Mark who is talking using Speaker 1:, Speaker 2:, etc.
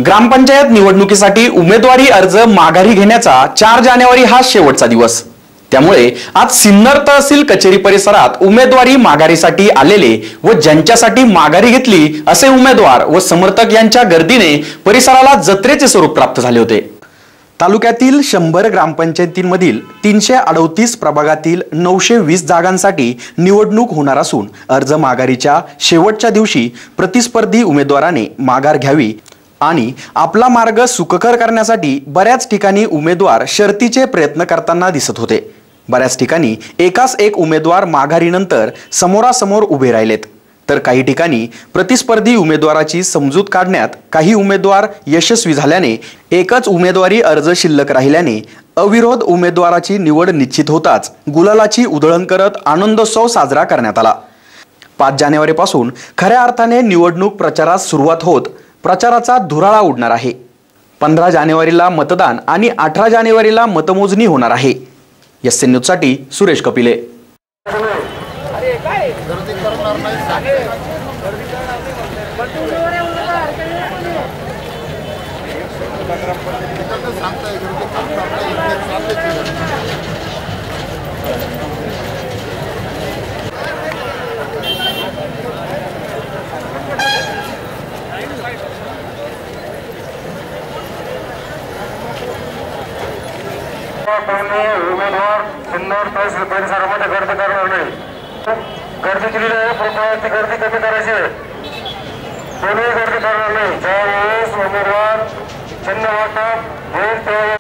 Speaker 1: ग्रामपंचायत निवडणुकीसाठी उमेदवारी अर्ज माघारी घेण्याचा 4 जानेवारी हा शेवटचा दिवस। त्यामुळे आज सिन्नर तहसील कचेरी परिसरात उमेदवारी माघारीसाठी आलेले व ज्यांच्यासाठी माघारी घेतली असे उमेदवार व समर्थक यांच्या गर्दीने परिसराला जत्रेचे स्वरूप प्राप्त झाले होते। तालुक्यातील 100 ग्रामपंचायतींमधील 338 प्रभागातील 920 जागांसाठी निवडणूक होणार असून अर्ज माघारीच्या शेवटच्या दिवशी प्रतिस्पर्धी उमेदवाराने माघार घ्यावी आणि आपला मार्ग सुखकर करण्यासाठी बऱ्याच ठिकाणी उमेदवार शर्तीचे प्रयत्न करताना दिसत होते। बऱ्याच ठिकाणी एकाच एक उमेदवार माघारीनंतर समोरासमोर उभे राहिलेत, तर काही ठिकाणी प्रतिस्पर्धी उमेदवाराची समजूत काढण्यात काही उमेदवार यशस्वी झाल्याने एकच उमेदवारी अर्ज शिल्लक राहिल्याने अविरोध उमेदवाराची निवड निश्चित होताच गुलालाची उधळण करत आनंदोत्सव साजरा करण्यात आला। 5 जानेवारीपासून खऱ्या अर्थाने निवडणूक प्रचारास सुरुवात होत प्रचाराचा धुराळा उडणार आहे। 15 जानेवारीला मतदान आणि 18 जानेवारीला मतमोजणी होणार आहे। एसएन न्यूज साठी सुरेश कपिले।
Speaker 2: उमेदवार सिन्नर तहसील परिसरामध्ये गर्दी करणार नाही। गर्दी केलेली आहे, कृपया ती गर्दी कमी करायची आहे। कोणीही गर्दी करणार नाही। ज्यावेळेस उमेदवार चिन्ह वाटप होईल त्यावेळेस